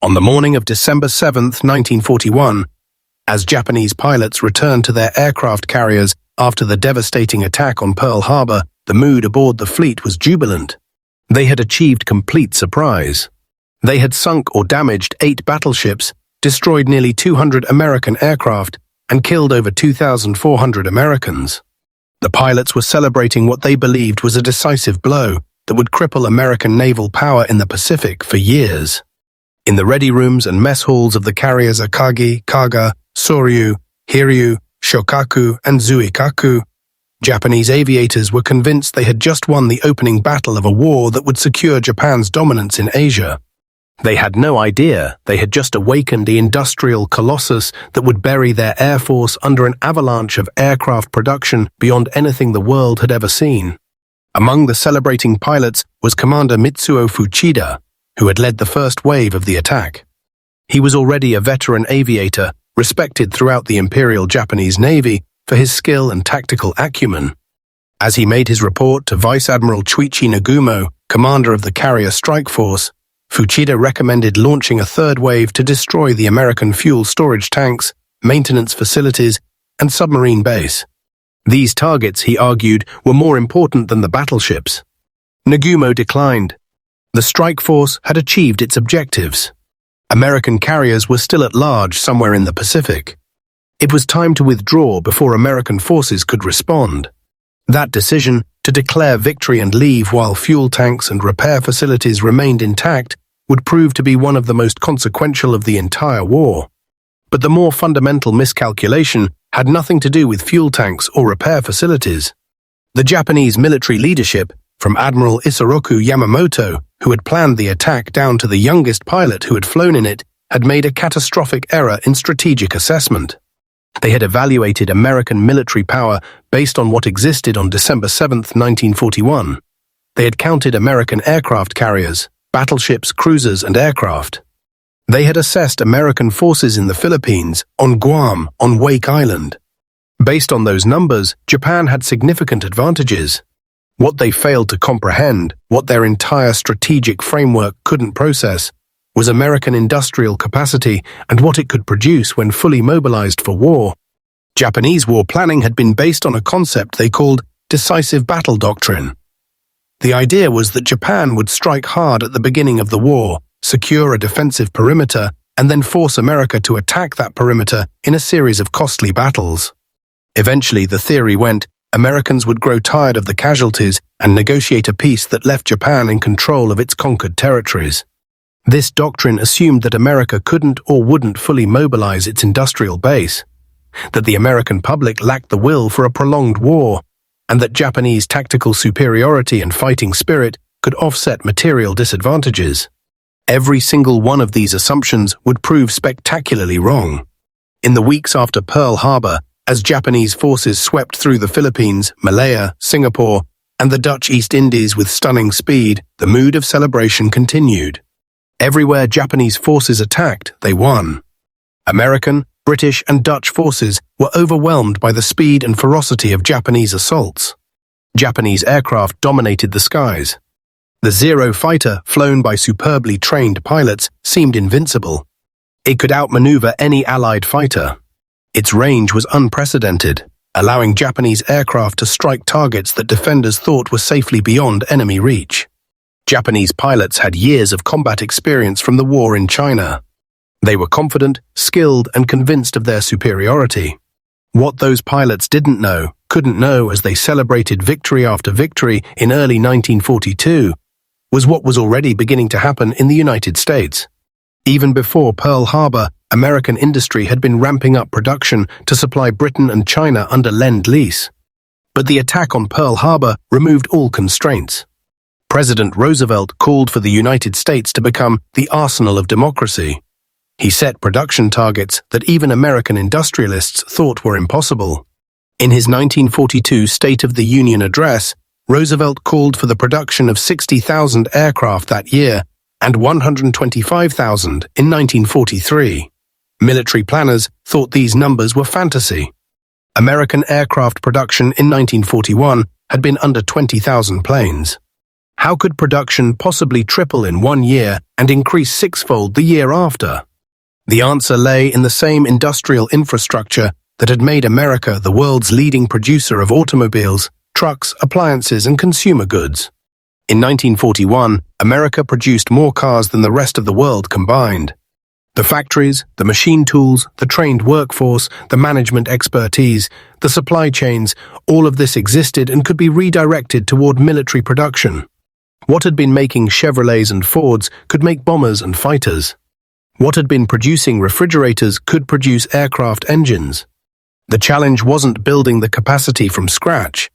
On the morning of December 7, 1941, as Japanese pilots returned to their aircraft carriers after the devastating attack on Pearl Harbor, the mood aboard the fleet was jubilant. They had achieved complete surprise. They had sunk or damaged 8 battleships, destroyed nearly 200 American aircraft, and killed over 2,400 Americans. The pilots were celebrating what they believed was a decisive blow that would cripple American naval power in the Pacific for years. In the ready rooms and mess halls of the carriers Akagi, Kaga, Soryu, Hiryu, Shokaku, and Zuikaku, Japanese aviators were convinced they had just won the opening battle of a war that would secure Japan's dominance in Asia. They had no idea they had just awakened the industrial colossus that would bury their air force under an avalanche of aircraft production beyond anything the world had ever seen. Among the celebrating pilots was Commander Mitsuo Fuchida, who had led the first wave of the attack. He was already a veteran aviator, respected throughout the Imperial Japanese Navy for his skill and tactical acumen. As he made his report to Vice Admiral Chuichi Nagumo, commander of the carrier strike force, Fuchida recommended launching a third wave to destroy the American fuel storage tanks, maintenance facilities, and submarine base. These targets, he argued, were more important than the battleships. Nagumo declined. The strike force had achieved its objectives. American carriers were still at large somewhere in the Pacific. It was time to withdraw before American forces could respond. That decision, to declare victory and leave while fuel tanks and repair facilities remained intact, would prove to be one of the most consequential of the entire war. But the more fundamental miscalculation had nothing to do with fuel tanks or repair facilities. The Japanese military leadership, from Admiral Isoroku Yamamoto, who had planned the attack, down to the youngest pilot who had flown in it, had made a catastrophic error in strategic assessment. They had evaluated American military power based on what existed on December 7, 1941. They had counted American aircraft carriers, battleships, cruisers, and aircraft. They had assessed American forces in the Philippines, on Guam, on Wake Island. Based on those numbers, Japan had significant advantages. What they failed to comprehend, what their entire strategic framework couldn't process, was American industrial capacity and what it could produce when fully mobilized for war. Japanese war planning had been based on a concept they called decisive battle doctrine. The idea was that Japan would strike hard at the beginning of the war, secure a defensive perimeter, and then force America to attack that perimeter in a series of costly battles. Eventually, the theory went, Americans would grow tired of the casualties and negotiate a peace that left Japan in control of its conquered territories. This doctrine assumed that America couldn't or wouldn't fully mobilize its industrial base, that the American public lacked the will for a prolonged war, and that Japanese tactical superiority and fighting spirit could offset material disadvantages. Every single one of these assumptions would prove spectacularly wrong. In the weeks after Pearl Harbor, as Japanese forces swept through the Philippines, Malaya, Singapore, and the Dutch East Indies with stunning speed, the mood of celebration continued. Everywhere Japanese forces attacked, they won. American, British, and Dutch forces were overwhelmed by the speed and ferocity of Japanese assaults. Japanese aircraft dominated the skies. The Zero fighter, flown by superbly trained pilots, seemed invincible. It could outmaneuver any Allied fighter. Its range was unprecedented, allowing Japanese aircraft to strike targets that defenders thought were safely beyond enemy reach. Japanese pilots had years of combat experience from the war in China. They were confident, skilled, and convinced of their superiority. What those pilots couldn't know as they celebrated victory after victory in early 1942, was what was already beginning to happen in the United States. Even before Pearl Harbor, American industry had been ramping up production to supply Britain and China under Lend-Lease. But the attack on Pearl Harbor removed all constraints. President Roosevelt called for the United States to become the arsenal of democracy. He set production targets that even American industrialists thought were impossible. In his 1942 State of the Union address, Roosevelt called for the production of 60,000 aircraft that year and 125,000 in 1943. Military planners thought these numbers were fantasy. American aircraft production in 1941 had been under 20,000 planes. How could production possibly triple in 1 year and increase sixfold the year after? The answer lay in the same industrial infrastructure that had made America the world's leading producer of automobiles, trucks, appliances, and consumer goods. In 1941, America produced more cars than the rest of the world combined. The factories, the machine tools, the trained workforce, the management expertise, the supply chains, all of this existed and could be redirected toward military production. What had been making Chevrolets and Fords could make bombers and fighters. What had been producing refrigerators could produce aircraft engines. The challenge wasn't building the capacity from scratch.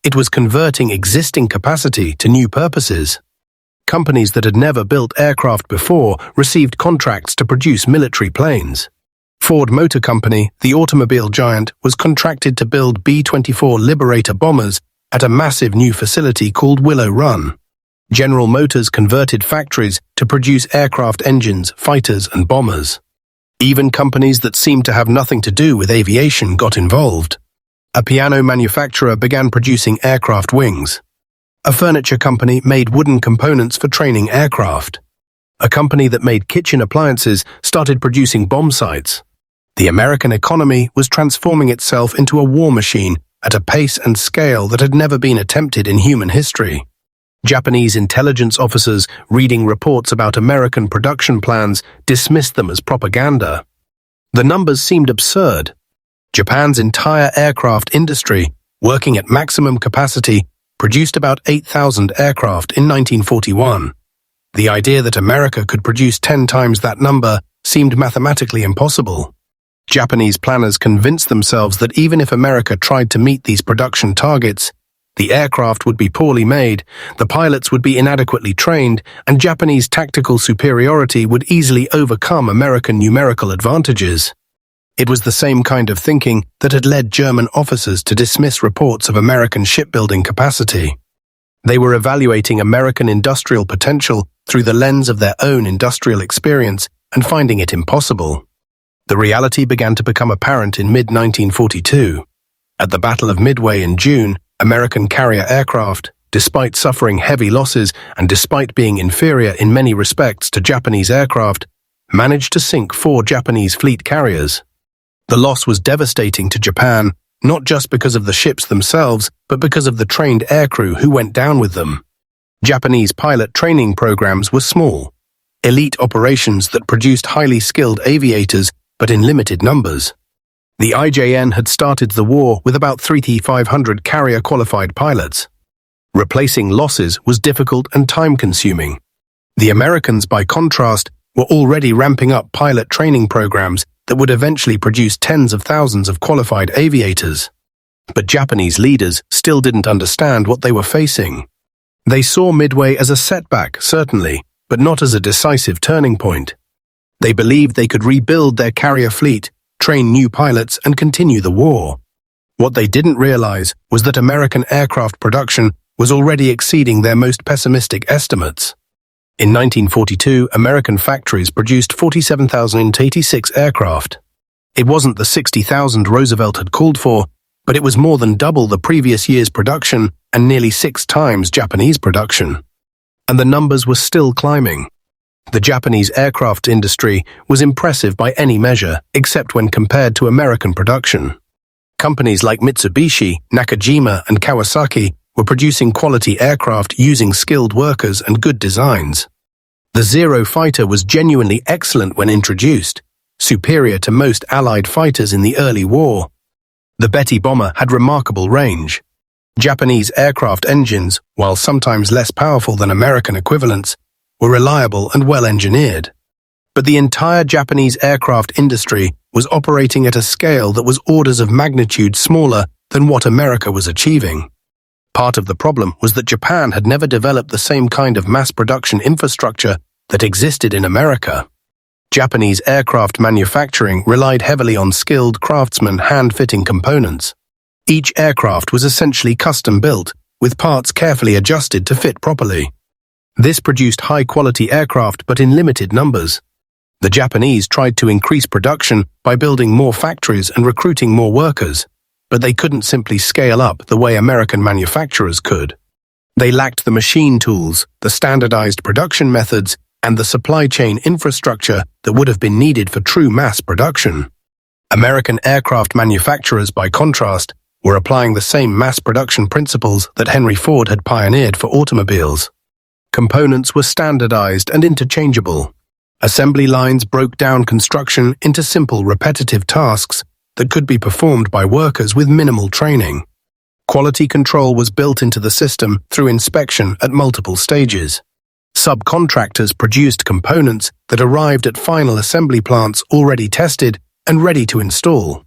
It was converting existing capacity to new purposes. Companies that had never built aircraft before received contracts to produce military planes. Ford Motor Company, the automobile giant, was contracted to build B-24 Liberator bombers at a massive new facility called Willow Run. General Motors converted factories to produce aircraft engines, fighters, and bombers. Even companies that seemed to have nothing to do with aviation got involved. A piano manufacturer began producing aircraft wings. A furniture company made wooden components for training aircraft. A company that made kitchen appliances started producing bomb sights. The American economy was transforming itself into a war machine at a pace and scale that had never been attempted in human history. Japanese intelligence officers reading reports about American production plans dismissed them as propaganda. The numbers seemed absurd. Japan's entire aircraft industry, working at maximum capacity, produced about 8,000 aircraft in 1941. The idea that America could produce 10 times that number seemed mathematically impossible. Japanese planners convinced themselves that even if America tried to meet these production targets, the aircraft would be poorly made, the pilots would be inadequately trained, and Japanese tactical superiority would easily overcome American numerical advantages. It was the same kind of thinking that had led German officers to dismiss reports of American shipbuilding capacity. They were evaluating American industrial potential through the lens of their own industrial experience and finding it impossible. The reality began to become apparent in mid-1942. At the Battle of Midway in June, American carrier aircraft, despite suffering heavy losses and despite being inferior in many respects to Japanese aircraft, managed to sink 4 Japanese fleet carriers. The loss was devastating to Japan, not just because of the ships themselves, but because of the trained aircrew who went down with them. Japanese pilot training programs were small, elite operations that produced highly skilled aviators, but in limited numbers. The IJN had started the war with about 3,500 carrier-qualified pilots. Replacing losses was difficult and time-consuming. The Americans, by contrast, were already ramping up pilot training programs that would eventually produce tens of thousands of qualified aviators. But Japanese leaders still didn't understand what they were facing. They saw Midway as a setback, certainly, but not as a decisive turning point. They believed they could rebuild their carrier fleet, train new pilots, and continue the war. What they didn't realize was that American aircraft production was already exceeding their most pessimistic estimates. In 1942, American factories produced 47,086 aircraft. It wasn't the 60,000 Roosevelt had called for, but it was more than double the previous year's production and nearly 6 times Japanese production. And the numbers were still climbing. The Japanese aircraft industry was impressive by any measure, except when compared to American production. Companies like Mitsubishi, Nakajima, and Kawasaki were producing quality aircraft using skilled workers and good designs. The Zero fighter was genuinely excellent when introduced, superior to most Allied fighters in the early war. The Betty bomber had remarkable range. Japanese aircraft engines, while sometimes less powerful than American equivalents, were reliable and well-engineered. But the entire Japanese aircraft industry was operating at a scale that was orders of magnitude smaller than what America was achieving. Part of the problem was that Japan had never developed the same kind of mass production infrastructure that existed in America. Japanese aircraft manufacturing relied heavily on skilled craftsmen hand-fitting components. Each aircraft was essentially custom-built, with parts carefully adjusted to fit properly. This produced high-quality aircraft but in limited numbers. The Japanese tried to increase production by building more factories and recruiting more workers, but they couldn't simply scale up the way American manufacturers could. They lacked the machine tools, the standardized production methods, and the supply chain infrastructure that would have been needed for true mass production. American aircraft manufacturers, by contrast, were applying the same mass production principles that Henry Ford had pioneered for automobiles. Components were standardized and interchangeable. Assembly lines broke down construction into simple, repetitive tasks that could be performed by workers with minimal training. Quality control was built into the system through inspection at multiple stages. Subcontractors produced components that arrived at final assembly plants already tested and ready to install.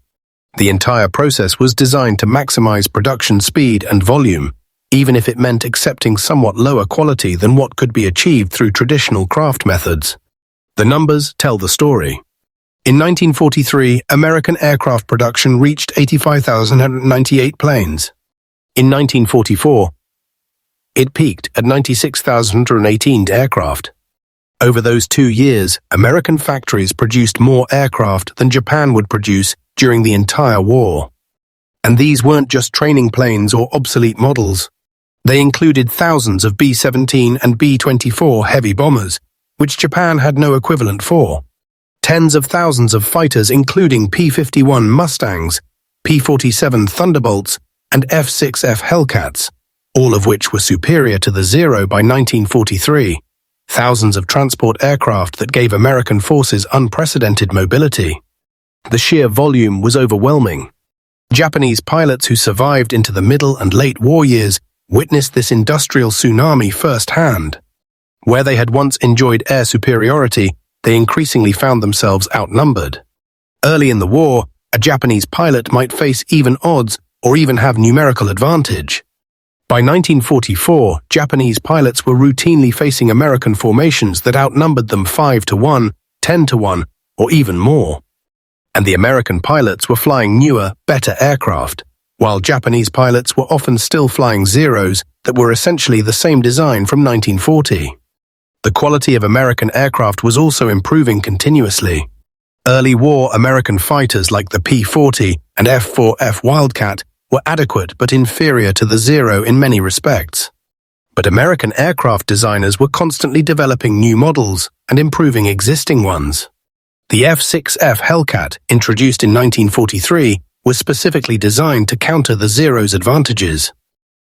The entire process was designed to maximize production speed and volume, even if it meant accepting somewhat lower quality than what could be achieved through traditional craft methods. The numbers tell the story. In 1943, American aircraft production reached 85,198 planes. In 1944, it peaked at 96,118 aircraft. Over those 2 years, American factories produced more aircraft than Japan would produce during the entire war. And these weren't just training planes or obsolete models. They included thousands of B-17 and B-24 heavy bombers, which Japan had no equivalent for. Tens of thousands of fighters including P-51 Mustangs, P-47 Thunderbolts, and F-6F Hellcats, all of which were superior to the Zero by 1943. Thousands of transport aircraft that gave American forces unprecedented mobility. The sheer volume was overwhelming. Japanese pilots who survived into the middle and late war years witnessed this industrial tsunami firsthand. Where they had once enjoyed air superiority, they increasingly found themselves outnumbered. Early in the war, a Japanese pilot might face even odds or even have numerical advantage. By 1944, Japanese pilots were routinely facing American formations that outnumbered them 5-1, 10-1, or even more. And the American pilots were flying newer, better aircraft, while Japanese pilots were often still flying Zeros that were essentially the same design from 1940. The quality of American aircraft was also improving continuously. Early war American fighters like the P-40 and F-4F Wildcat were adequate but inferior to the Zero in many respects. But American aircraft designers were constantly developing new models and improving existing ones. The F-6F Hellcat, introduced in 1943, was specifically designed to counter the Zero's advantages.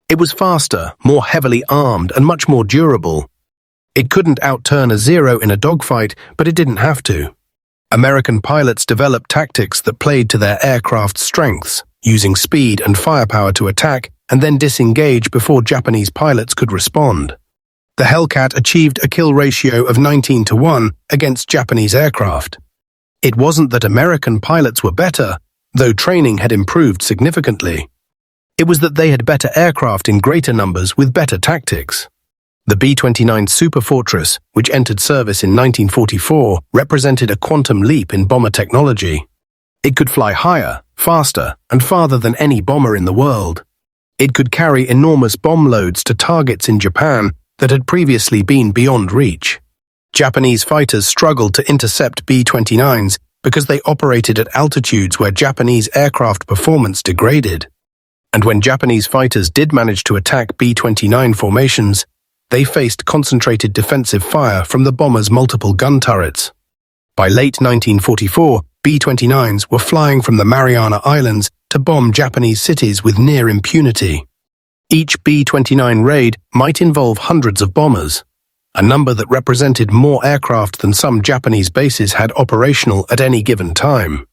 It was faster, more heavily armed, and much more durable. It couldn't outturn a Zero in a dogfight, but it didn't have to. American pilots developed tactics that played to their aircraft's strengths, using speed and firepower to attack and then disengage before Japanese pilots could respond. The Hellcat achieved a kill ratio of 19-1 against Japanese aircraft. It wasn't that American pilots were better, though training had improved significantly. It was that they had better aircraft in greater numbers with better tactics. The B-29 Superfortress, which entered service in 1944, represented a quantum leap in bomber technology. It could fly higher, faster, and farther than any bomber in the world. It could carry enormous bomb loads to targets in Japan that had previously been beyond reach. Japanese fighters struggled to intercept B-29s because they operated at altitudes where Japanese aircraft performance degraded. And when Japanese fighters did manage to attack B-29 formations, they faced concentrated defensive fire from the bomber's multiple gun turrets. By late 1944, B-29s were flying from the Mariana Islands to bomb Japanese cities with near impunity. Each B-29 raid might involve hundreds of bombers, a number that represented more aircraft than some Japanese bases had operational at any given time.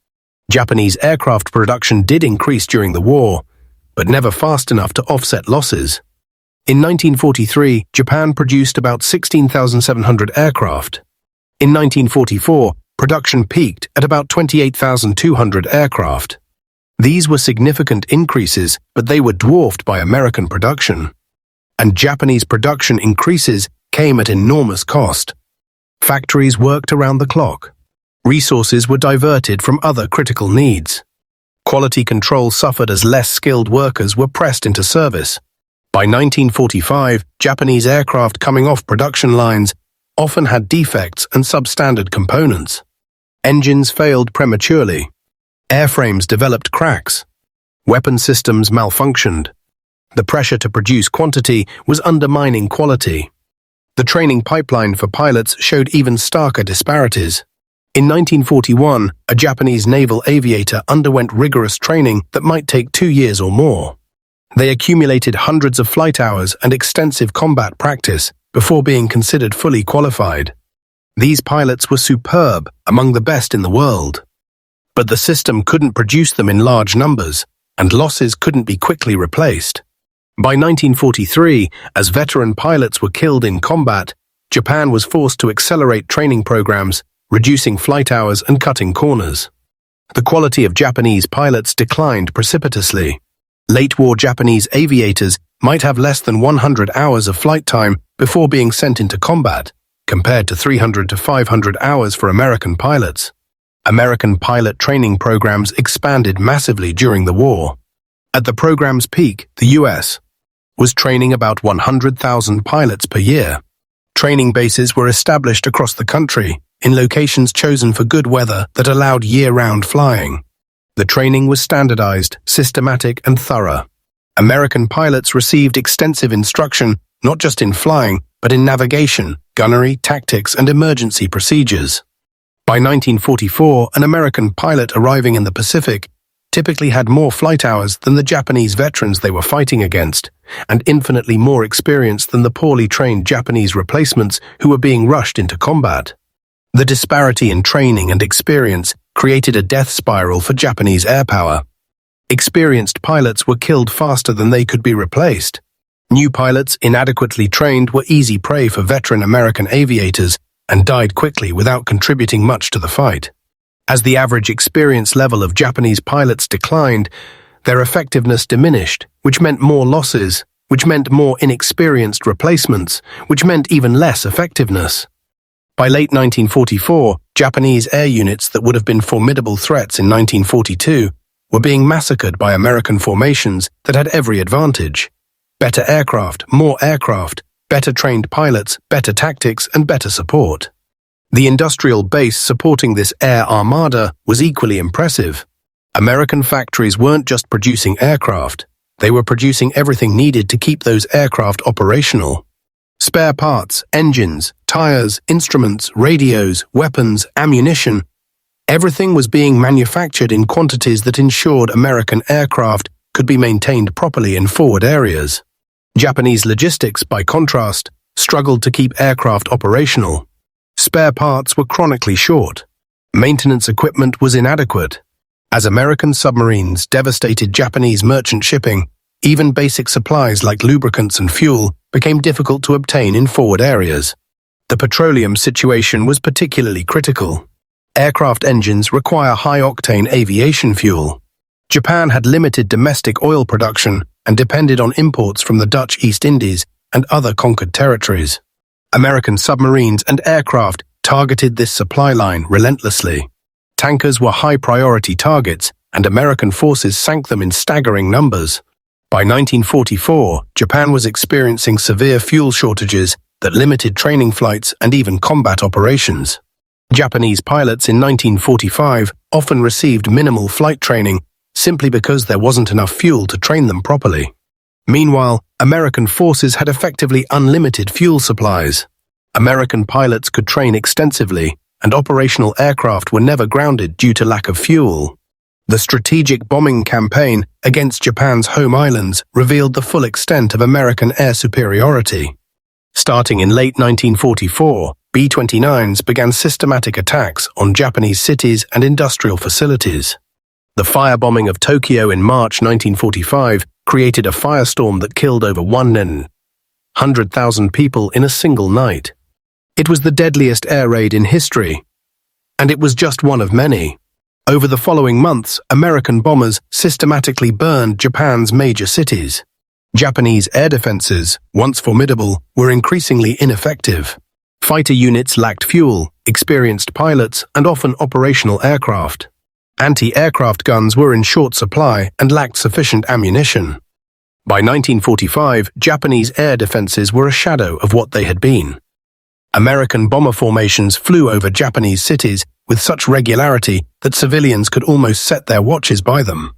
Japanese aircraft production did increase during the war, but never fast enough to offset losses. In 1943, Japan produced about 16,700 aircraft. In 1944, production peaked at about 28,200 aircraft. These were significant increases, but they were dwarfed by American production. And Japanese production increases came at enormous cost. Factories worked around the clock. Resources were diverted from other critical needs. Quality control suffered as less skilled workers were pressed into service. By 1945, Japanese aircraft coming off production lines often had defects and substandard components. Engines failed prematurely. Airframes developed cracks. Weapon systems malfunctioned. The pressure to produce quantity was undermining quality. The training pipeline for pilots showed even starker disparities. In 1941, a Japanese naval aviator underwent rigorous training that might take 2 years or more. They accumulated hundreds of flight hours and extensive combat practice before being considered fully qualified. These pilots were superb, among the best in the world. But the system couldn't produce them in large numbers, and losses couldn't be quickly replaced. By 1943, as veteran pilots were killed in combat, Japan was forced to accelerate training programs, reducing flight hours and cutting corners. The quality of Japanese pilots declined precipitously. Late-war Japanese aviators might have less than 100 hours of flight time before being sent into combat, compared to 300 to 500 hours for American pilots. American pilot training programs expanded massively during the war. At the program's peak, the U.S. was training about 100,000 pilots per year. Training bases were established across the country, in locations chosen for good weather that allowed year-round flying. The training was standardized, systematic, and thorough. American pilots received extensive instruction not just in flying, but in navigation, gunnery, tactics, and emergency procedures. By 1944, an American pilot arriving in the Pacific typically had more flight hours than the Japanese veterans they were fighting against, and infinitely more experience than the poorly trained Japanese replacements who were being rushed into combat. The disparity in training and experience created a death spiral for Japanese air power. Experienced pilots were killed faster than they could be replaced. New pilots, inadequately trained, were easy prey for veteran American aviators and died quickly without contributing much to the fight. As the average experience level of Japanese pilots declined, their effectiveness diminished, which meant more losses, which meant more inexperienced replacements, which meant even less effectiveness. By late 1944, Japanese air units that would have been formidable threats in 1942 were being massacred by American formations that had every advantage. Better aircraft, more aircraft, better trained pilots, better tactics, and better support. The industrial base supporting this air armada was equally impressive. American factories weren't just producing aircraft, they were producing everything needed to keep those aircraft operational. Spare parts, engines, tires, instruments, radios, weapons, ammunition. Everything was being manufactured in quantities that ensured American aircraft could be maintained properly in forward areas. Japanese logistics, by contrast, struggled to keep aircraft operational. Spare parts were chronically short. Maintenance equipment was inadequate. As American submarines devastated Japanese merchant shipping, even basic supplies like lubricants and fuel became difficult to obtain in forward areas. The petroleum situation was particularly critical. Aircraft engines require high-octane aviation fuel. Japan had limited domestic oil production and depended on imports from the Dutch East Indies and other conquered territories. American submarines and aircraft targeted this supply line relentlessly. Tankers were high-priority targets, and American forces sank them in staggering numbers. By 1944, Japan was experiencing severe fuel shortages that limited training flights and even combat operations. Japanese pilots in 1945 often received minimal flight training simply because there wasn't enough fuel to train them properly. Meanwhile, American forces had effectively unlimited fuel supplies. American pilots could train extensively, and operational aircraft were never grounded due to lack of fuel. The strategic bombing campaign against Japan's home islands revealed the full extent of American air superiority. Starting in late 1944, B-29s began systematic attacks on Japanese cities and industrial facilities. The firebombing of Tokyo in March 1945 created a firestorm that killed over 100,000 people in a single night. It was the deadliest air raid in history, and it was just one of many. Over the following months, American bombers systematically burned Japan's major cities. Japanese air defenses, once formidable, were increasingly ineffective. Fighter units lacked fuel, experienced pilots, and often operational aircraft. Anti-aircraft guns were in short supply and lacked sufficient ammunition. By 1945, Japanese air defenses were a shadow of what they had been. American bomber formations flew over Japanese cities with such regularity that civilians could almost set their watches by them.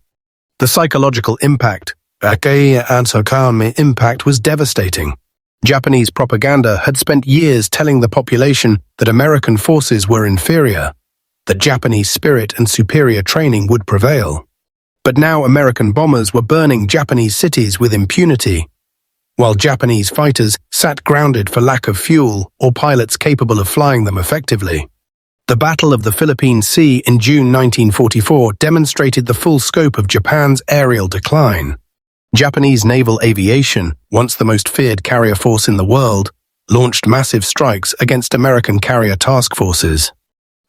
The psychological impact, The impact was devastating. Japanese propaganda had spent years telling the population that American forces were inferior, that Japanese spirit and superior training would prevail. But now American bombers were burning Japanese cities with impunity, while Japanese fighters sat grounded for lack of fuel or pilots capable of flying them effectively. The Battle of the Philippine Sea in June 1944 demonstrated the full scope of Japan's aerial decline. Japanese naval aviation, once the most feared carrier force in the world, launched massive strikes against American carrier task forces.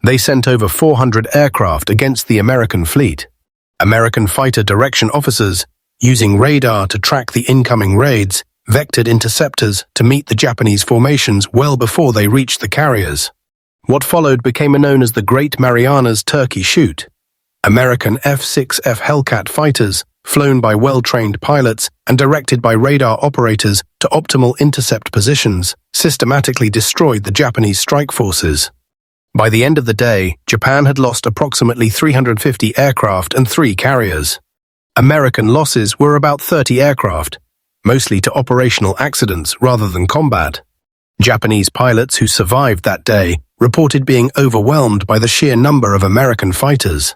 They sent over 400 aircraft against the American fleet. American fighter direction officers, using radar to track the incoming raids, vectored interceptors to meet the Japanese formations well before they reached the carriers. What followed became known as the Great Marianas Turkey Shoot. American F-6F Hellcat fighters, flown by well-trained pilots and directed by radar operators to optimal intercept positions, systematically destroyed the Japanese strike forces. By the end of the day, Japan had lost approximately 350 aircraft and 3 carriers. American losses were about 30 aircraft, mostly to operational accidents rather than combat. Japanese pilots who survived that day reported being overwhelmed by the sheer number of American fighters.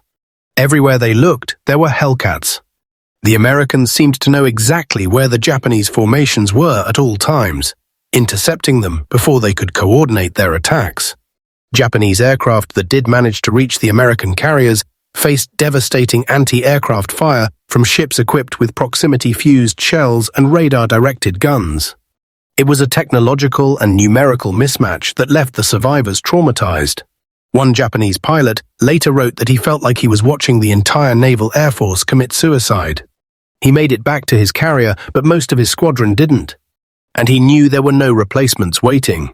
Everywhere they looked, there were Hellcats. The Americans seemed to know exactly where the Japanese formations were at all times, intercepting them before they could coordinate their attacks. Japanese aircraft that did manage to reach the American carriers faced devastating anti-aircraft fire from ships equipped with proximity-fused shells and radar-directed guns. It was a technological and numerical mismatch that left the survivors traumatized. One Japanese pilot later wrote that he felt like he was watching the entire Naval Air Force commit suicide. He made it back to his carrier, but most of his squadron didn't, and he knew there were no replacements waiting.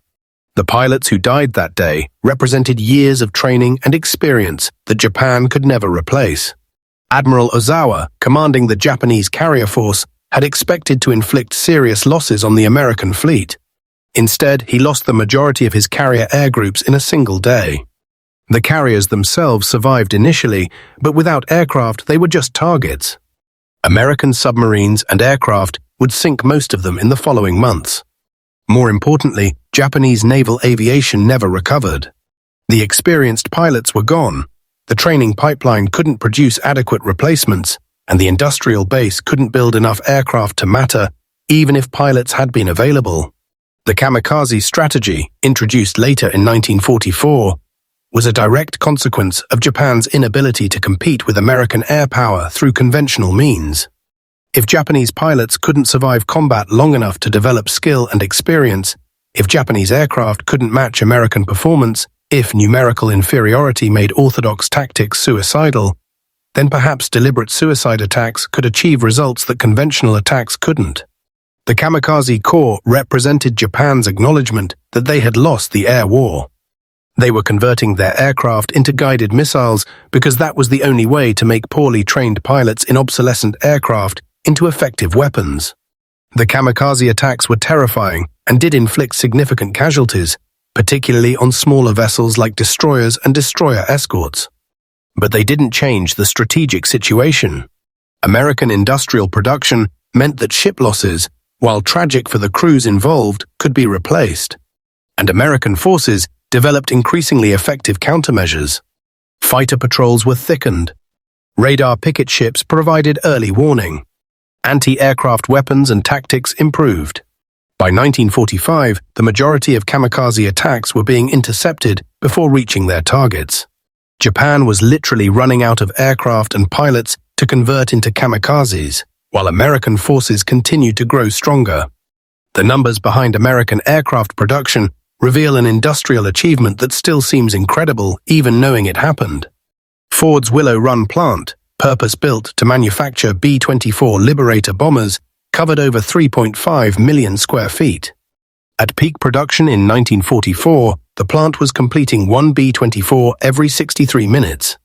The pilots who died that day represented years of training and experience that Japan could never replace. Admiral Ozawa, commanding the Japanese carrier force, had expected to inflict serious losses on the American fleet. Instead, he lost the majority of his carrier air groups in a single day. The carriers themselves survived initially, but without aircraft they were just targets. American submarines and aircraft would sink most of them in the following months. More importantly, Japanese naval aviation never recovered. The experienced pilots were gone, the training pipeline couldn't produce adequate replacements, and the industrial base couldn't build enough aircraft to matter, even if pilots had been available. The kamikaze strategy, introduced later in 1944, was a direct consequence of Japan's inability to compete with American air power through conventional means. If Japanese pilots couldn't survive combat long enough to develop skill and experience, if Japanese aircraft couldn't match American performance, if numerical inferiority made orthodox tactics suicidal, then perhaps deliberate suicide attacks could achieve results that conventional attacks couldn't. The Kamikaze Corps represented Japan's acknowledgement that they had lost the air war. They were converting their aircraft into guided missiles because that was the only way to make poorly trained pilots in obsolescent aircraft into effective weapons. The kamikaze attacks were terrifying and did inflict significant casualties, particularly on smaller vessels like destroyers and destroyer escorts. But they didn't change the strategic situation. American industrial production meant that ship losses, while tragic for the crews involved, could be replaced. And American forces developed increasingly effective countermeasures. Fighter patrols were thickened. Radar picket ships provided early warning. Anti-aircraft weapons and tactics improved. By 1945, the majority of kamikaze attacks were being intercepted before reaching their targets. Japan was literally running out of aircraft and pilots to convert into kamikazes, while American forces continued to grow stronger. The numbers behind American aircraft production reveal an industrial achievement that still seems incredible even knowing it happened. Ford's Willow Run plant, purpose-built to manufacture B-24 Liberator bombers, covered over 3.5 million square feet. At peak production in 1944, the plant was completing one B-24 every 63 minutes.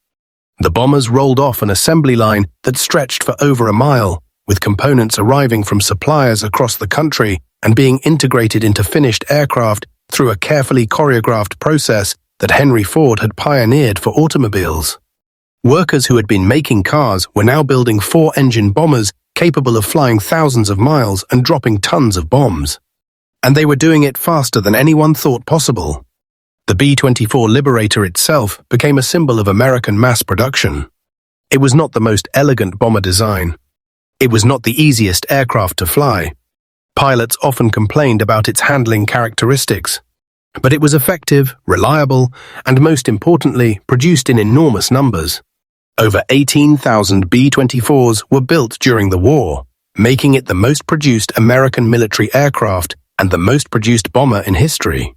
The bombers rolled off an assembly line that stretched for over a mile, with components arriving from suppliers across the country and being integrated into finished aircraft through a carefully choreographed process that Henry Ford had pioneered for automobiles. Workers who had been making cars were now building 4-engine bombers capable of flying thousands of miles and dropping tons of bombs. And they were doing it faster than anyone thought possible. The B-24 Liberator itself became a symbol of American mass production. It was not the most elegant bomber design. It was not the easiest aircraft to fly. Pilots often complained about its handling characteristics. But it was effective, reliable, and most importantly, produced in enormous numbers. Over 18,000 B-24s were built during the war, making it the most produced American military aircraft and the most produced bomber in history.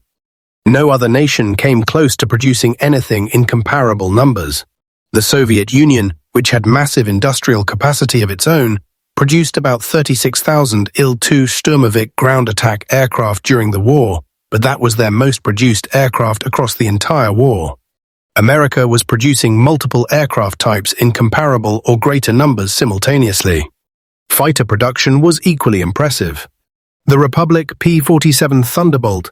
No other nation came close to producing anything in comparable numbers. The Soviet Union, which had massive industrial capacity of its own, produced about 36,000 Il-2 Sturmovik ground attack aircraft during the war, but that was their most produced aircraft across the entire war. America was producing multiple aircraft types in comparable or greater numbers simultaneously. Fighter production was equally impressive. The Republic P-47 Thunderbolt,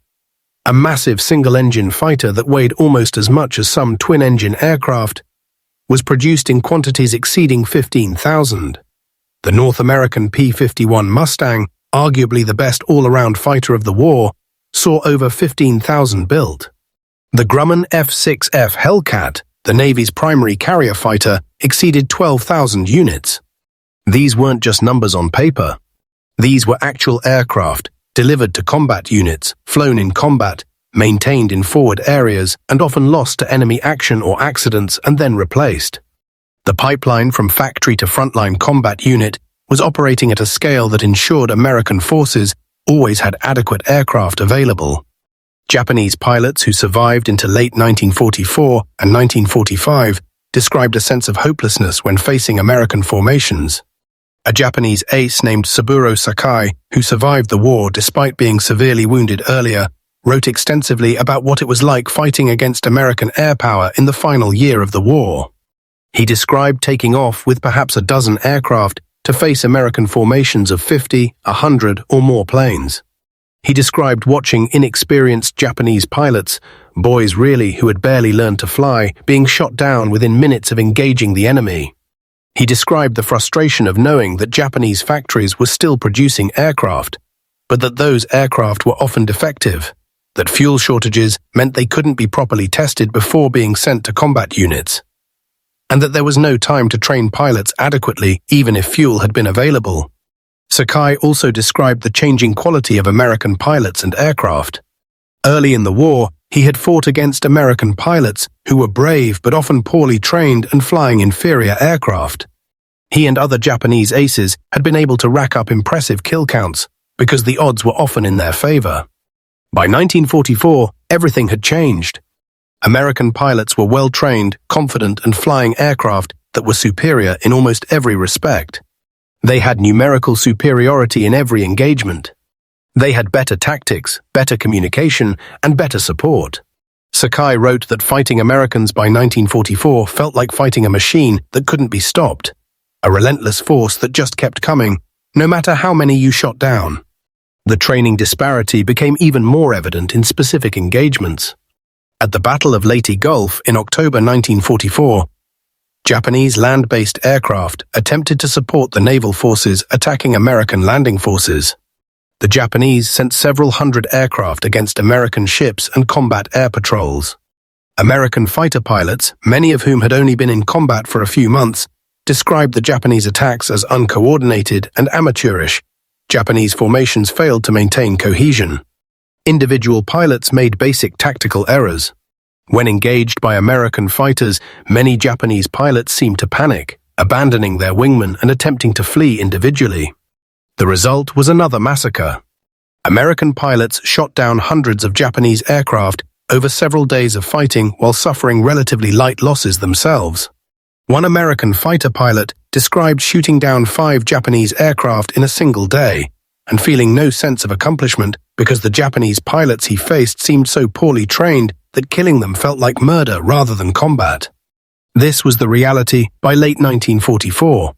a massive single-engine fighter that weighed almost as much as some twin-engine aircraft, was produced in quantities exceeding 15,000. The North American P-51 Mustang, arguably the best all-around fighter of the war, saw over 15,000 built. The Grumman F-6F Hellcat, the Navy's primary carrier fighter, exceeded 12,000 units. These weren't just numbers on paper. These were actual aircraft, delivered to combat units, flown in combat, maintained in forward areas, and often lost to enemy action or accidents and then replaced. The pipeline from factory to frontline combat unit was operating at a scale that ensured American forces always had adequate aircraft available. Japanese pilots who survived into late 1944 and 1945 described a sense of hopelessness when facing American formations. A Japanese ace named Saburo Sakai, who survived the war despite being severely wounded earlier, wrote extensively about what it was like fighting against American air power in the final year of the war. He described taking off with perhaps a dozen aircraft to face American formations of 50, 100, or more planes. He described watching inexperienced Japanese pilots, boys really who had barely learned to fly, being shot down within minutes of engaging the enemy. He described the frustration of knowing that Japanese factories were still producing aircraft, but that those aircraft were often defective, that fuel shortages meant they couldn't be properly tested before being sent to combat units, and that there was no time to train pilots adequately even if fuel had been available. Sakai also described the changing quality of American pilots and aircraft. Early in the war, he had fought against American pilots who were brave but often poorly trained and flying inferior aircraft. He and other Japanese aces had been able to rack up impressive kill counts because the odds were often in their favor. By 1944, everything had changed. American pilots were well-trained, confident, and flying aircraft that were superior in almost every respect. They had numerical superiority in every engagement. They had better tactics, better communication, and better support. Sakai wrote that fighting Americans by 1944 felt like fighting a machine that couldn't be stopped, a relentless force that just kept coming, no matter how many you shot down. The training disparity became even more evident in specific engagements. At the Battle of Leyte Gulf in October 1944, Japanese land-based aircraft attempted to support the naval forces attacking American landing forces. The Japanese sent several hundred aircraft against American ships and combat air patrols. American fighter pilots, many of whom had only been in combat for a few months, described the Japanese attacks as uncoordinated and amateurish. Japanese formations failed to maintain cohesion. Individual pilots made basic tactical errors. When engaged by American fighters, many Japanese pilots seemed to panic, abandoning their wingmen and attempting to flee individually. The result was another massacre. American pilots shot down hundreds of Japanese aircraft over several days of fighting while suffering relatively light losses themselves. One American fighter pilot described shooting down 5 Japanese aircraft in a single day and feeling no sense of accomplishment because the Japanese pilots he faced seemed so poorly trained that killing them felt like murder rather than combat. This was the reality by late 1944.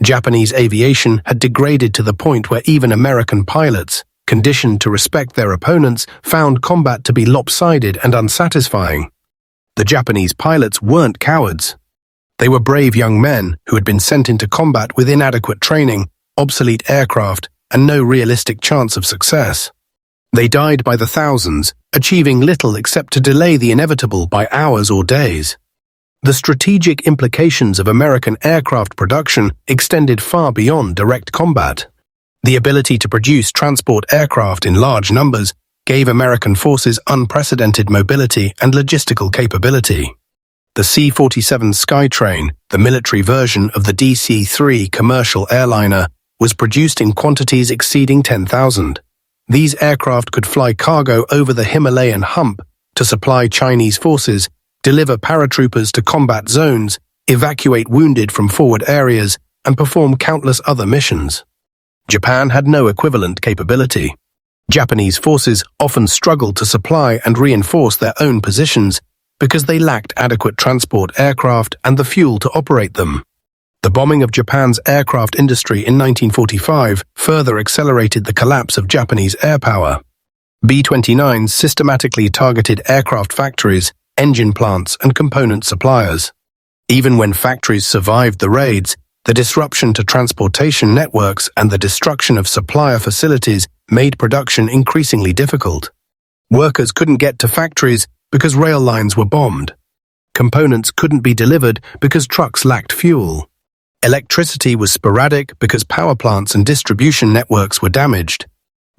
Japanese aviation had degraded to the point where even American pilots, conditioned to respect their opponents, found combat to be lopsided and unsatisfying. The Japanese pilots weren't cowards. They were brave young men who had been sent into combat with inadequate training obsolete aircraft, and no realistic chance of success. They died by the thousands, achieving little except to delay the inevitable by hours or days. The strategic implications of American aircraft production extended far beyond direct combat. The ability to produce transport aircraft in large numbers gave American forces unprecedented mobility and logistical capability. The C-47 Skytrain, the military version of the DC-3 commercial airliner, was produced in quantities exceeding 10,000. These aircraft could fly cargo over the Himalayan hump to supply Chinese forces, deliver paratroopers to combat zones, evacuate wounded from forward areas, and perform countless other missions. Japan had no equivalent capability. Japanese forces often struggled to supply and reinforce their own positions because they lacked adequate transport aircraft and the fuel to operate them. The bombing of Japan's aircraft industry in 1945 further accelerated the collapse of Japanese air power. B-29s systematically targeted aircraft factories, engine plants, and component suppliers. Even when factories survived the raids, the disruption to transportation networks and the destruction of supplier facilities made production increasingly difficult. Workers couldn't get to factories because rail lines were bombed. Components couldn't be delivered because trucks lacked fuel. Electricity was sporadic because power plants and distribution networks were damaged.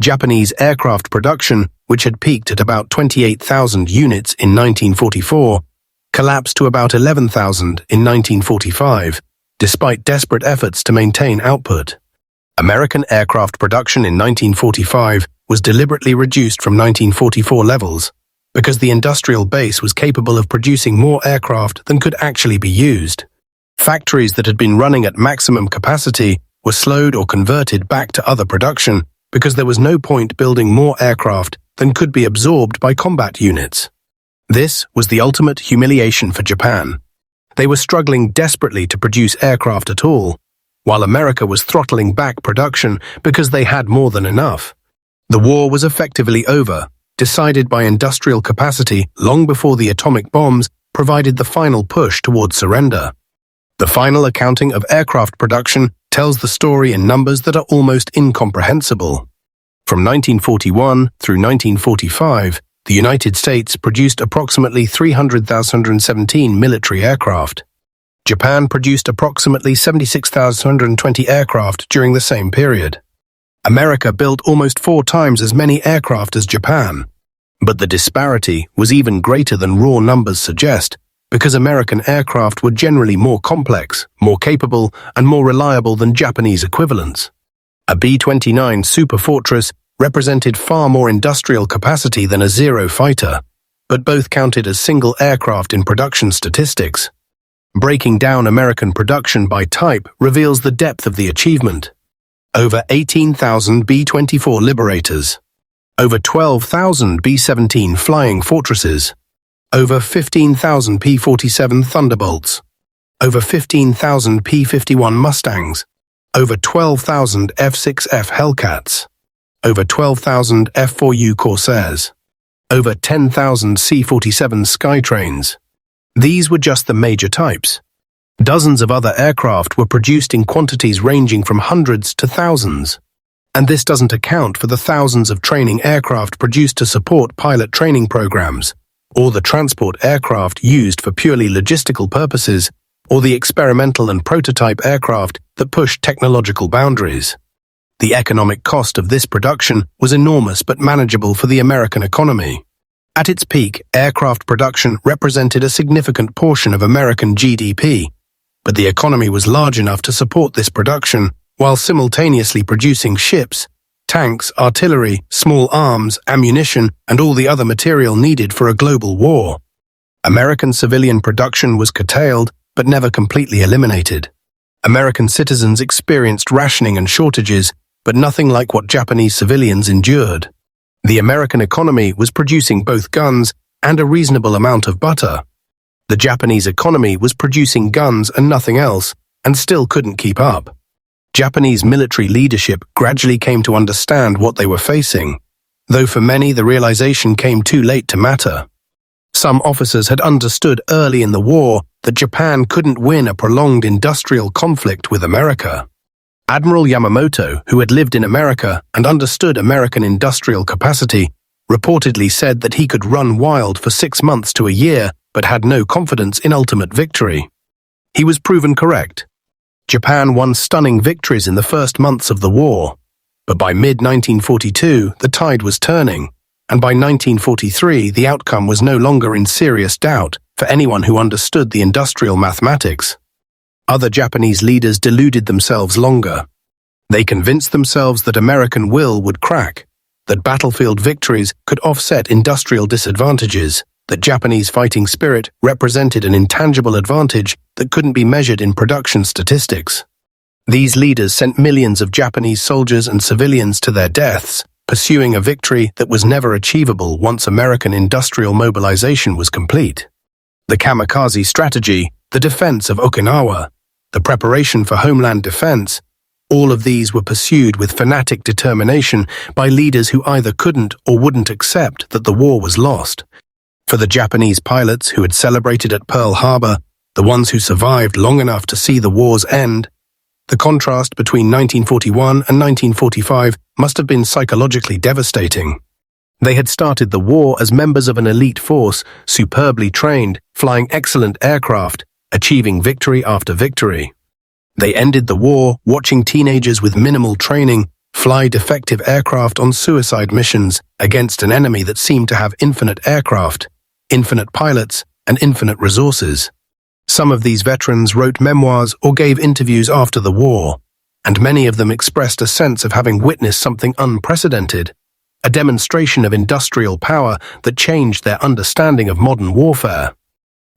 Japanese aircraft production, which had peaked at about 28,000 units in 1944, collapsed to about 11,000 in 1945, despite desperate efforts to maintain output. American aircraft production in 1945 was deliberately reduced from 1944 levels because the industrial base was capable of producing more aircraft than could actually be used. Factories that had been running at maximum capacity were slowed or converted back to other production because there was no point building more aircraft than could be absorbed by combat units. This was the ultimate humiliation for Japan. They were struggling desperately to produce aircraft at all, while America was throttling back production because they had more than enough. The war was effectively over, decided by industrial capacity long before the atomic bombs provided the final push toward surrender. The final accounting of aircraft production tells the story in numbers that are almost incomprehensible. From 1941 through 1945, the United States produced approximately 300,017 military aircraft. Japan produced approximately 76,120 aircraft during the same period. America built almost 4 times as many aircraft as Japan. But the disparity was even greater than raw numbers suggest, because American aircraft were generally more complex, more capable, and more reliable than Japanese equivalents. A B-29 Superfortress represented far more industrial capacity than a Zero fighter, but both counted as single aircraft in production statistics. Breaking down American production by type reveals the depth of the achievement. Over 18,000 B-24 Liberators. Over 12,000 B-17 Flying Fortresses. Over 15,000 P-47 Thunderbolts. Over 15,000 P-51 Mustangs. Over 12,000 F-6F Hellcats. Over 12,000 F-4U Corsairs. Over 10,000 C-47 Skytrains. These were just the major types. Dozens of other aircraft were produced in quantities ranging from hundreds to thousands. And this doesn't account for the thousands of training aircraft produced to support pilot training programs, or the transport aircraft used for purely logistical purposes, or the experimental and prototype aircraft that pushed technological boundaries. The economic cost of this production was enormous but manageable for the American economy. At its peak, aircraft production represented a significant portion of American GDP, but the economy was large enough to support this production while simultaneously producing ships, tanks, artillery, small arms, ammunition, and all the other material needed for a global war. American civilian production was curtailed but never completely eliminated. American citizens experienced rationing and shortages, but nothing like what Japanese civilians endured. The American economy was producing both guns and a reasonable amount of butter. The Japanese economy was producing guns and nothing else, and still couldn't keep up. Japanese military leadership gradually came to understand what they were facing, though for many the realization came too late to matter. Some officers had understood early in the war that Japan couldn't win a prolonged industrial conflict with America. Admiral Yamamoto, who had lived in America and understood American industrial capacity, reportedly said that he could run wild for 6 months to a year but had no confidence in ultimate victory. He was proven correct. Japan won stunning victories in the first months of the war, but by mid-1942 the tide was turning, and by 1943 the outcome was no longer in serious doubt for anyone who understood the industrial mathematics. Other Japanese leaders deluded themselves longer. They convinced themselves that American will would crack, that battlefield victories could offset industrial disadvantages, that Japanese fighting spirit represented an intangible advantage that couldn't be measured in production statistics. These leaders sent millions of Japanese soldiers and civilians to their deaths, pursuing a victory that was never achievable once American industrial mobilization was complete. The kamikaze strategy, the defense of Okinawa, the preparation for homeland defense, all of these were pursued with fanatic determination by leaders who either couldn't or wouldn't accept that the war was lost. For the Japanese pilots who had celebrated at Pearl Harbor, the ones who survived long enough to see the war's end, the contrast between 1941 and 1945 must have been psychologically devastating. They had started the war as members of an elite force, superbly trained, flying excellent aircraft, achieving victory after victory. They ended the war watching teenagers with minimal training fly defective aircraft on suicide missions against an enemy that seemed to have infinite aircraft, infinite pilots, and infinite resources. Some of these veterans wrote memoirs or gave interviews after the war, and many of them expressed a sense of having witnessed something unprecedented, a demonstration of industrial power that changed their understanding of modern warfare.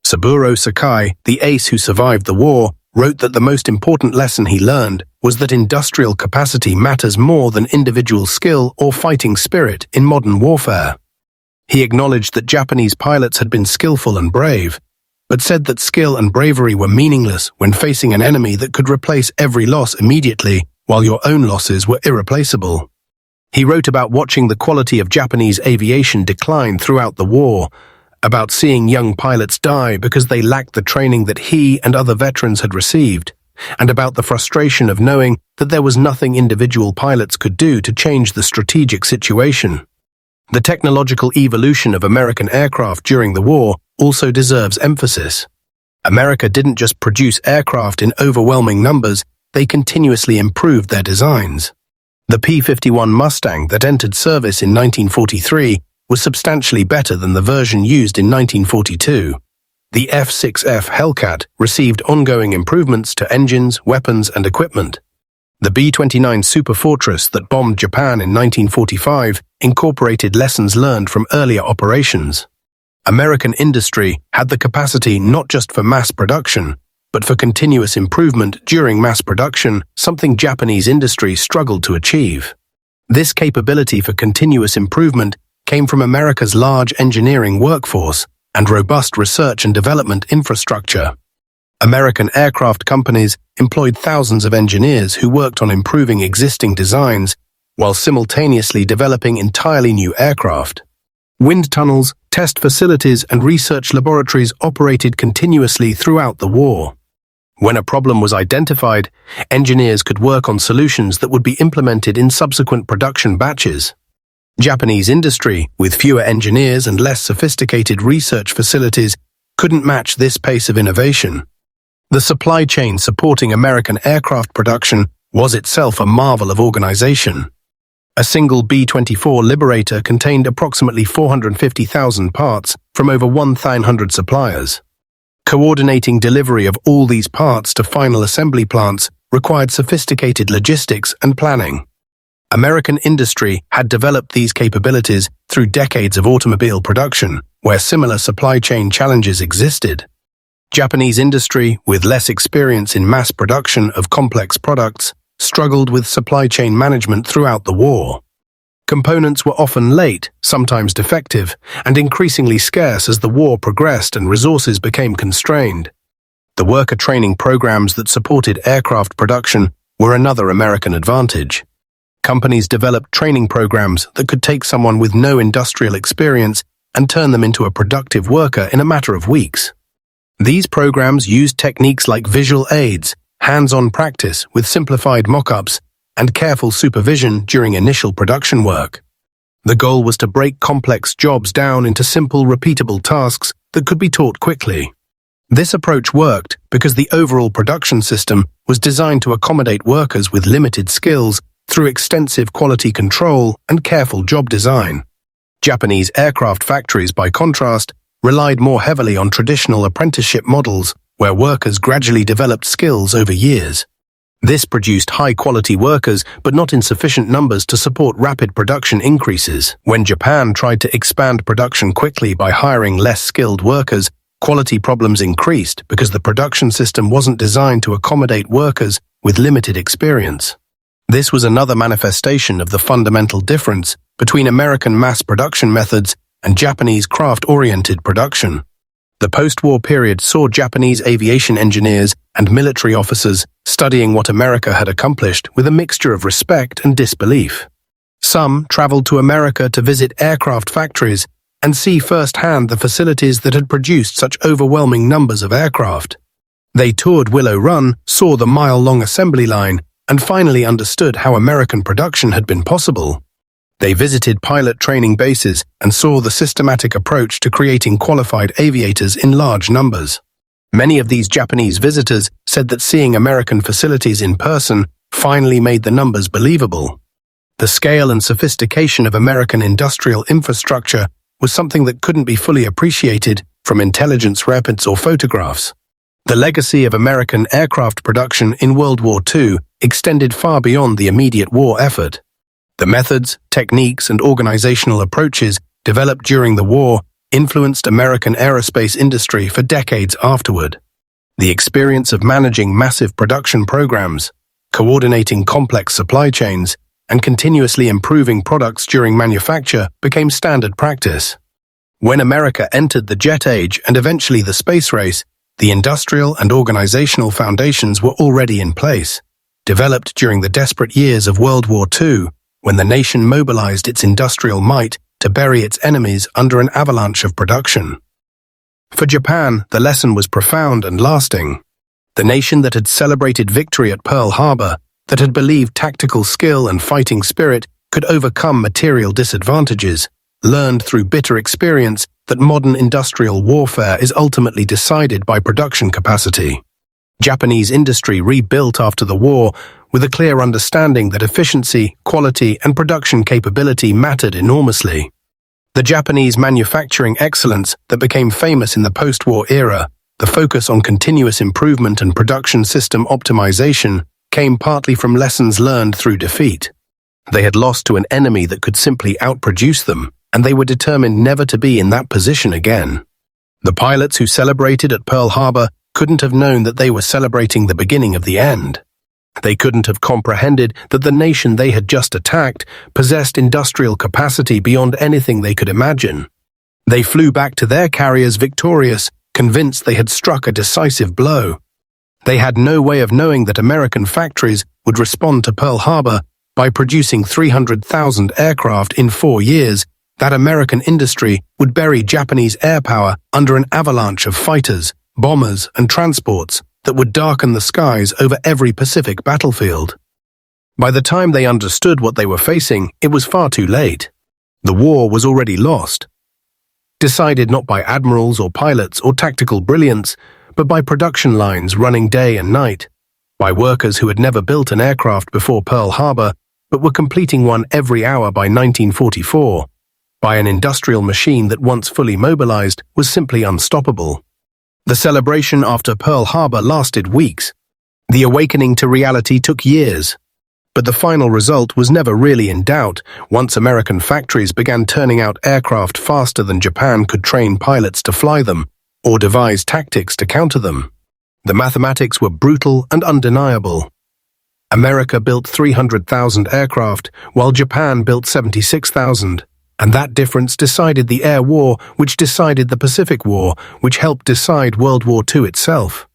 Saburo Sakai, the ace who survived the war, wrote that the most important lesson he learned was that industrial capacity matters more than individual skill or fighting spirit in modern warfare. He acknowledged that Japanese pilots had been skillful and brave, but said that skill and bravery were meaningless when facing an enemy that could replace every loss immediately, while your own losses were irreplaceable. He wrote about watching the quality of Japanese aviation decline throughout the war, about seeing young pilots die because they lacked the training that he and other veterans had received, and about the frustration of knowing that there was nothing individual pilots could do to change the strategic situation. The technological evolution of American aircraft during the war also deserves emphasis. America didn't just produce aircraft in overwhelming numbers, they continuously improved their designs. The P-51 Mustang that entered service in 1943 was substantially better than the version used in 1942. The F-6F Hellcat received ongoing improvements to engines, weapons, and equipment. The B-29 Superfortress that bombed Japan in 1945 incorporated lessons learned from earlier operations. American industry had the capacity not just for mass production, but for continuous improvement during mass production, something Japanese industry struggled to achieve. This capability for continuous improvement came from America's large engineering workforce and robust research and development infrastructure. American aircraft companies employed thousands of engineers who worked on improving existing designs while simultaneously developing entirely new aircraft. Wind tunnels, test facilities, and research laboratories operated continuously throughout the war. When a problem was identified, engineers could work on solutions that would be implemented in subsequent production batches. Japanese industry, with fewer engineers and less sophisticated research facilities, couldn't match this pace of innovation. The supply chain supporting American aircraft production was itself a marvel of organization. A single B-24 Liberator contained approximately 450,000 parts from over 1,900 suppliers. Coordinating delivery of all these parts to final assembly plants required sophisticated logistics and planning. American industry had developed these capabilities through decades of automobile production, where similar supply chain challenges existed. Japanese industry, with less experience in mass production of complex products, struggled with supply chain management throughout the war. Components were often late, sometimes defective, and increasingly scarce as the war progressed and resources became constrained. The worker training programs that supported aircraft production were another American advantage. Companies developed training programs that could take someone with no industrial experience and turn them into a productive worker in a matter of weeks. These programs used techniques like visual aids, hands-on practice with simplified mock-ups, and careful supervision during initial production work. The goal was to break complex jobs down into simple, repeatable tasks that could be taught quickly. This approach worked because the overall production system was designed to accommodate workers with limited skills through extensive quality control and careful job design. Japanese aircraft factories, by contrast, relied more heavily on traditional apprenticeship models where workers gradually developed skills over years. This produced high-quality workers, but not in sufficient numbers to support rapid production increases. When Japan tried to expand production quickly by hiring less skilled workers, quality problems increased because the production system wasn't designed to accommodate workers with limited experience. This was another manifestation of the fundamental difference between American mass production methods and Japanese craft-oriented production. The post-war period saw Japanese aviation engineers and military officers studying what America had accomplished with a mixture of respect and disbelief. Some traveled to America to visit aircraft factories and see firsthand the facilities that had produced such overwhelming numbers of aircraft. They toured Willow Run, saw the mile-long assembly line, and finally understood how American production had been possible. They visited pilot training bases and saw the systematic approach to creating qualified aviators in large numbers. Many of these Japanese visitors said that seeing American facilities in person finally made the numbers believable. The scale and sophistication of American industrial infrastructure was something that couldn't be fully appreciated from intelligence reports or photographs. The legacy of American aircraft production in World War II extended far beyond the immediate war effort. The methods, techniques, and organizational approaches developed during the war influenced American aerospace industry for decades afterward. The experience of managing massive production programs, coordinating complex supply chains, and continuously improving products during manufacture became standard practice. When America entered the jet age and eventually the space race, the industrial and organizational foundations were already in place, developed during the desperate years of World War II, when the nation mobilized its industrial might to bury its enemies under an avalanche of production. For Japan, the lesson was profound and lasting. The nation that had celebrated victory at Pearl Harbor, that had believed tactical skill and fighting spirit could overcome material disadvantages, learned through bitter experience that modern industrial warfare is ultimately decided by production capacity. Japanese industry rebuilt after the war with a clear understanding that efficiency, quality, and production capability mattered enormously. The Japanese manufacturing excellence that became famous in the post-war era, the focus on continuous improvement and production system optimization, came partly from lessons learned through defeat. They had lost to an enemy that could simply outproduce them, and they were determined never to be in that position again. The pilots who celebrated at Pearl Harbor couldn't have known that they were celebrating the beginning of the end. They couldn't have comprehended that the nation they had just attacked possessed industrial capacity beyond anything they could imagine. They flew back to their carriers victorious, convinced they had struck a decisive blow. They had no way of knowing that American factories would respond to Pearl Harbor by producing 300,000 aircraft in 4 years. That American industry would bury Japanese air power under an avalanche of fighters, bombers, and transports that would darken the skies over every Pacific battlefield. By the time they understood what they were facing, it was far too late. The war was already lost. Decided not by admirals or pilots or tactical brilliance, but by production lines running day and night, by workers who had never built an aircraft before Pearl Harbor, but were completing one every hour by 1944, by an industrial machine that once fully mobilized was simply unstoppable. The celebration after Pearl Harbor lasted weeks. The awakening to reality took years. But the final result was never really in doubt once American factories began turning out aircraft faster than Japan could train pilots to fly them or devise tactics to counter them. The mathematics were brutal and undeniable. America built 300,000 aircraft, while Japan built 76,000. And that difference decided the Air War, which decided the Pacific War, which helped decide World War II itself.